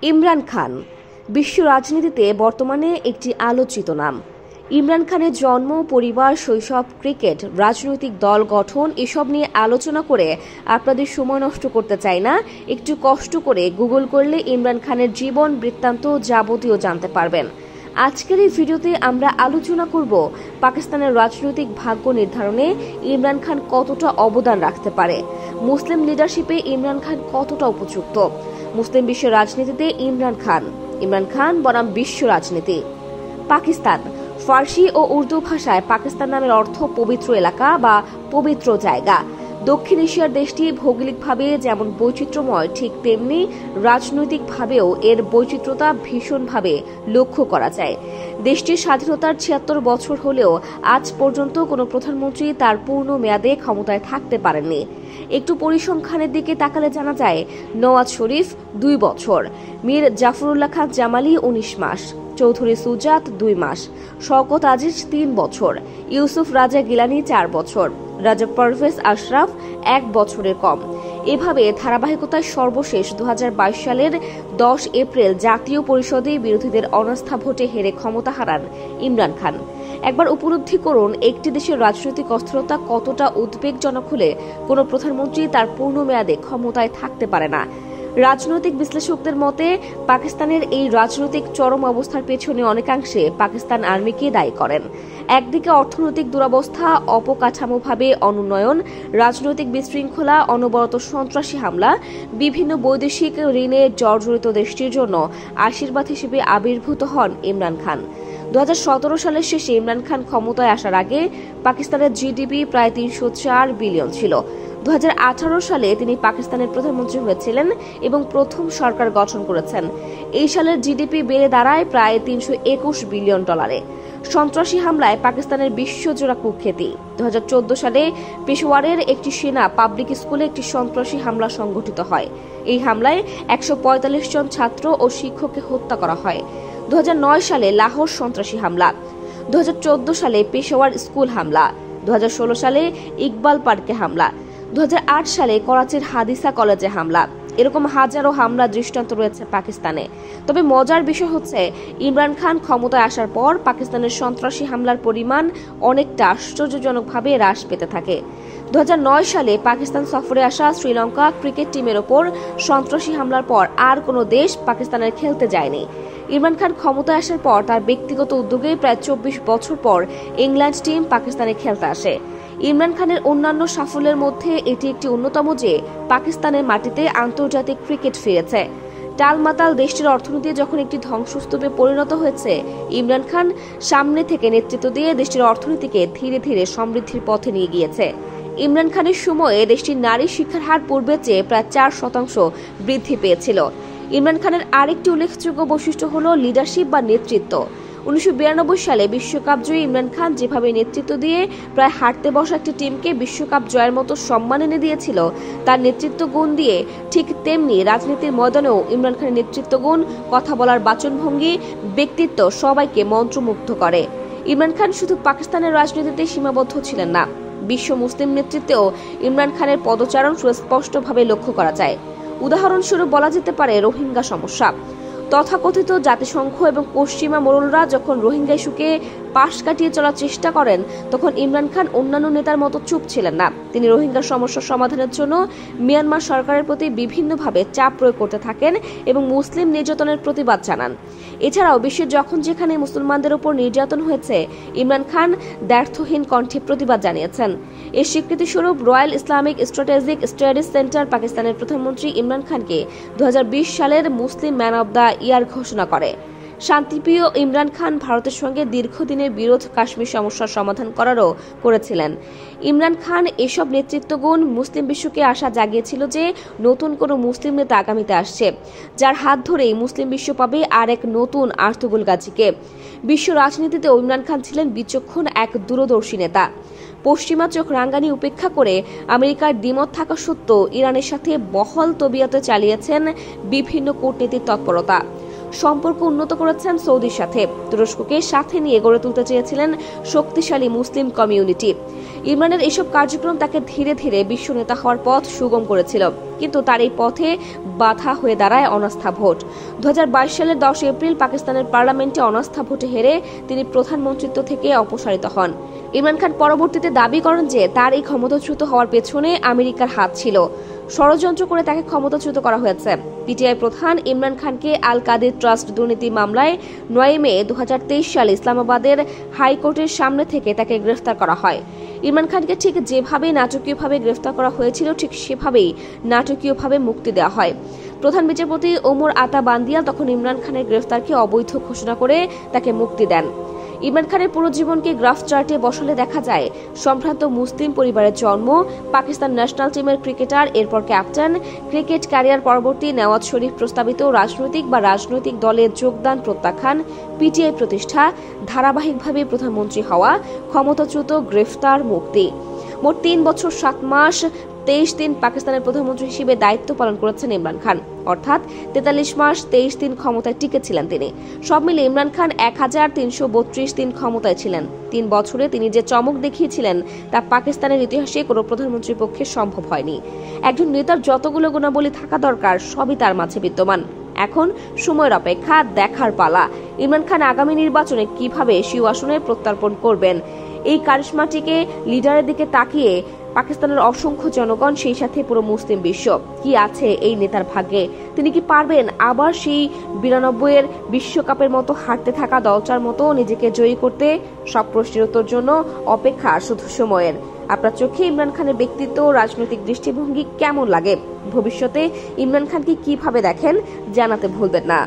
ইমরান খান বিশ্ব রাজনীতিতে বর্তমানে একটি আলোচিত নাম। ইমরান খানের জন্ম, পরিবার, শৈশব, ক্রিকেট, রাজনৈতিক দল গঠন এসব নিয়ে আলোচনা করে আপনাদের সময় নষ্ট করতে চাই না। একটু কষ্ট করে গুগল করলে ইমরান খানের জীবন বৃত্তান্ত যাবতীয় জানতে পারবেন। আজকের এই ভিডিওতে আমরা আলোচনা করব পাকিস্তানের রাজনৈতিক ভাগ্য নির্ধারণে ইমরান খান কতটা অবদান রাখতে পারে, মুসলিম লিডারশিপে ইমরান খান কতটা উপযুক্ত, মুসলিম বিশ্ব রাজনীতিতে ইমরান খান বনাম বিশ্ব রাজনীতি। পাকিস্তান ফার্সি ও উর্দু ভাষায় পাকিস্তান নামের অর্থ পবিত্র এলাকা বা পবিত্র জায়গা। দক্ষিণ এশিয়ার দেশটি ভৌগোলিকভাবে যেমন বৈচিত্র্যময়, ঠিক তেমনি রাজনৈতিকভাবেও এর বৈচিত্র্যতা ভীষণভাবে লক্ষ্য করা যায়। দেশটির স্বাধীনতার ৭৬ বছর হলেও আজ পর্যন্ত কোনো প্রধানমন্ত্রী তার পূর্ণ মেয়াদে ক্ষমতায় থাকতে পারেননি। একটু পরিসংখ্যানের দিকে তাকালে জানা যায়, নওয়াজ শরীফ ২ বছর, মীর জাফরুল্লাহ খান জামালি ১৯ মাস, চৌধুরী সুজাত ২ মাস, শওকত আজিজ ৩ বছর, ইউসুফ রাজা গিলানি ৪ বছর, রাজা পারভেজ আশরাফ ১ বছরের কম। এভাবে ধারাবাহিকতায় সর্বশেষ ২০২২ সালের ১০ এপ্রিল জাতীয় পরিষদে বিরোধীদের অনাস্থা ভোটে হেরে ক্ষমতা হারান ইমরান খান। একবার উপলব্ধি করুন, একটি দেশের রাজনৈতিক অস্থিরতা কতটা উদ্বেগজনক হলে কোনো প্রধানমন্ত্রী তার পূর্ণ মেয়াদে ক্ষমতায় থাকতে পারে না। রাজনৈতিক বিশ্লেষকদের মতে পাকিস্তানের এই রাজনৈতিক চরম অবস্থার পেছনে অনেকাংশে পাকিস্তান আর্মিকে দায়ী করেন। একদিকে অর্থনৈতিক দুরবস্থা, অপকাঠামোভাবে অনুন্নয়ন, রাজনৈতিক বিশৃঙ্খলা, অনবরত সন্ত্রাসী হামলা, বিভিন্ন বৈদেশিক ঋণে জর্জরিত দেশটির জন্য আশীর্বাদ হিসেবে আবির্ভূত হন ইমরান খান। ২০১৭ সালের শেষে ইমরান খান ক্ষমতায় আসার আগে পাকিস্তানের জিডিপি প্রায় ৩০৪ বিলিয়ন ছিল। ২০১৮ সালে তিনি পাকিস্তানের প্রধানমন্ত্রী হয়েছিলেন এবং প্রথম সরকার গঠন করেছেন। এই সালের জিডিপি বেড়ে দাঁড়ায় প্রায় $৩২১ বিলিয়ন। সন্ত্রাসী হামলায় পাকিস্তানের বিশ্বজোড়া কুখ্যাতি। ২০১৪ সালে পেশোয়ারের একটি সেনা পাবলিক স্কুলে একটি সন্ত্রাসী হামলা সংঘটিত হয়। এই হামলায় ১৪৫ জন ছাত্র ও শিক্ষককে হত্যা করা হয়। ২০০৯ সালে লাহোর সন্ত্রাসী হামলা, ২০১৪ সালে পেশোয়ার স্কুল হামলা, ২০১৬ সালে ইকবাল পার্কে হামলা, ২০০৮ সালে করাচির হাদিসা কলেজে হামলা। এরকম হাজারো হামলা দৃষ্টান্ত রয়েছে পাকিস্তানে। তবে মজার বিষয় হচ্ছে, ইমরান খান ক্ষমতায় আসার পর পাকিস্তানের সন্ত্রাসী হামলার পরিমাণ অনেকটা আশ্চর্যজনকভাবে হ্রাস পেতে থাকে। ২০০৯ সালে পাকিস্তান সফরে আসা শ্রীলঙ্কা ক্রিকেট টিমের ওপর সন্ত্রাসী হামলার পর আর কোনো দেশ পাকিস্তানের খেলতে যায়নি। ইমরান খান ক্ষমতায় আসার পর তার ব্যক্তিগত উদ্যোগে প্রায় ২৪ বছর পর ইংল্যান্ড টিম পাকিস্তানে খেলতে আসে। ইমরান খানের অন্যান্য সাফল্যের মধ্যে এটি একটি অন্যতম যে পাকিস্তানের মাটিতে আন্তর্জাতিক ক্রিকেট ফিরেছে। টালমাতাল দেশটির অর্থনীতি যখন একটি ধ্বংসস্তূপে পরিণত হয়েছে, ইমরান খান সামনে থেকে নেতৃত্ব দিয়ে দেশটির অর্থনীতিকে ধীরে ধীরে সমৃদ্ধির পথে নিয়ে গিয়েছে। ইমরান খানের সময়ে দেশটির নারী শিক্ষার হার পূর্বের চেয়ে প্রায় ৪% বৃদ্ধি পেয়েছিল। ইমরান খানের আরেকটি উল্লেখযোগ্য বৈশিষ্ট্য হল লিডারশিপ বা নেতৃত্ব। ১৯৯২ সালে বিশ্বকাপ জয়ী ইমরান খান যেভাবে নেতৃত্ব দিয়ে প্রায় হারতে বসা একটি টিমকে বিশ্বকাপ জয়ের মতো সম্মান এনে দিয়েছিল, তার নেতৃত্ব গুণ দিয়ে ঠিক তেমনি রাজনীতির ময়দানেও ইমরান খানের নেতৃত্ব গুণ, কথা বলার বাচনভঙ্গি, ব্যক্তিত্ব সবাইকে মন্ত্রমুগ্ধ করে। ইমরান খান শুধু পাকিস্তানের রাজনীতিতে সীমাবদ্ধ ছিলেন না, বিশ্ব মুসলিম নেতৃত্বেও ইমরান খানের পদচারণ সুস্পষ্টভাবে লক্ষ্য করা যায়। উদাহরণস্বরূপ বলা যেতে পারে রোহিঙ্গা সমস্যা। তথাকথিত জাতিসংঘ এবং পশ্চিমা মোড়লরা যখন রোহিঙ্গা ইস্যুকে পাশ কাটিয়ে চলার চেষ্টা করেন, তখন ইমরান খান অন্যান্য নেতার মতো চুপ ছিলেন না। তিনি রোহিঙ্গা সমস্যার সমাধানের জন্য মিয়ানমার সরকারের প্রতি বিভিন্নভাবে চাপ প্রয়োগ করতে থাকেন এবং মুসলিম নির্যাতনের প্রতিবাদ জানান। এছাড়াও বিশ্বের যখন যেখানে মুসলমানদের উপর নির্যাতন হয়েছে, ইমরান খান দ্ব্যর্থহীন কণ্ঠে প্রতিবাদ জানিয়েছেন। এর স্বীকৃতিস্বরূপ royal Islamic strategic studies centre পাকিস্তানের প্রধানমন্ত্রী ইমরান খানকে ২০২০ সালের মুসলিম ম্যান অব দ্য ইয়ার ঘোষণা করে। শান্তিপ্রিয় ইমরান খান ভারতের সঙ্গে দীর্ঘদিনের বিরোধ কাশ্মীর সমস্যার সমাধান করারও করেছিলেন। ইমরান খান এসব নেতৃত্বগুণ মুসলিম বিশ্বকে আশা জাগিয়েছিল যে নতুন কোনো মুসলিম নেতা আগামীতে আসছে, যার হাত ধরেই মুসলিম বিশ্ব পাবে আর এক নতুন আর্তুগুল গাজীকে। বিশ্ব রাজনীতিতেও ইমরান খান ছিলেন বিচক্ষণ এক দূরদর্শী নেতা। পশ্চিমা চোখ রাঙ্গানি উপেক্ষা করে আমেরিকার দ্বিমত থাকা সত্ত্বেও ইরানের সাথে বহল তবিয়তে চালিয়েছেন বিভিন্ন কূটনীতির তৎপরতা। সম্পর্ক উন্নত করেছেন সৌদির সাথে। তুরস্ককে সাথে নিয়ে গড়ে তুলতে চেয়েছিলেন শক্তিশালী মুসলিম কমিউনিটি। ইমরানের এসব কার্যক্রম তাকে ধীরে ধীরে বিশ্ব নেতা হওয়ার পথ সুগম করেছিল, কিন্তু তার এই পথে বাধা হয়ে দাঁড়ায় অনাস্থা ভোট। 2022 সালের 10 এপ্রিল পাকিস্তানের পার্লামেন্টে অনাস্থা ভোটে হেরে তিনি প্রধানমন্ত্রিত্ব থেকে অপসারিত হন। ইমরান খান পরবর্তীতে দাবি করেন যে তার এই ক্ষমতাচ্যুত হওয়ার পেছনে আমেরিকার হাত ছিল, ষড়যন্ত্র করে তাকে ক্ষমতাচ্যুত করা হয়েছে। পিটিআই প্রধান ইমরান খানকে আল কাদির ট্রাস্ট দুর্নীতি মামলায় 9 মে 2023 সালে ইসলামাবাদের হাইকোর্টের সামনে থেকে তাকে গ্রেফতার করা হয়। ইমরান খানকে ঠিক যেভাবে নাটকীয়ভাবে গ্রেফতার করা হয়েছিল, ঠিক সেভাবেই নাটকীয়ভাবে মুক্তি দেওয়া হয়। প্রধান বিচারপতি ওমর আতা বান্দিয়াল তখন ইমরান খানের গ্রেফতারকে অবৈধ ঘোষণা করে তাকে মুক্তি দেন। ইমরান খানের পুরো জীবনকে গ্রাফ চার্টে বসালে দেখা যায় সম্ভ্রান্ত মুসলিম পরিবারের জন্ম, পাকিস্তান ন্যাশনাল টিমের ক্রিকেটার, এরপর ক্যাপ্টেন, ক্রিকেট ক্যারিয়ার পরবর্তী নওয়াজ শরীফ প্রস্তাবিত রাজনৈতিক দলে যোগদান প্রত্যাখ্যান, পিটিআই প্রতিষ্ঠা, ধারাবাহিকভাবে প্রধানমন্ত্রী হওয়া, ক্ষমতাচ্যুত, গ্রেফতার, মুক্তি। মোট 3 বছর 7 মাস 23 দিন পাকিস্তানের প্রধানমন্ত্রী হিসেবে দায়িত্ব পালন করেছেন ইমরান খান, অর্থাৎ 43 মাস 23 দিন ক্ষমতায় টিকেছিলেন তিনি। সব মিলে ইমরান খান 1332 দিন ক্ষমতায় ছিলেন। 3 বছরে তিনি যে চমক দেখিয়েছিলেন তা পাকিস্তানের ইতিহাসে কোনো প্রধানমন্ত্রীর পক্ষে সম্ভব হয়নি। একজন নেতার যতগুলো গুণাবলী থাকা দরকার সবই তার মাঝে বিদ্যমান। এখন সময়ের অপেক্ষা, দেখার পালা ইমরান খান আগামী নির্বাচনে কিভাবে সিউ আসনে প্রত্যার্পণ করবেন। এই কারিশমাটিকে লিডারের দিকে তাকিয়ে পাকিস্তানের অসংখ্য জনগণ, সেই সাথে পুরো মুসলিম বিশ্ব, কি আছে এই নেতার ভাগ্যে? তিনি কি পারবেন আবার সেই 92-এর বিশ্বকাপের মতো হারতে থাকা দলটার মতো নিজেকে জয়ী করতে? সব প্রশ্নের উত্তর জন্য অপেক্ষা শুধু সময়ের। আপনার চোখে ইমরান খানের ব্যক্তিত্ব, রাজনৈতিক দৃষ্টিভঙ্গি কেমন লাগে? ভবিষ্যতে ইমরান খানকে কিভাবে দেখেন জানাতে ভুলবেন না।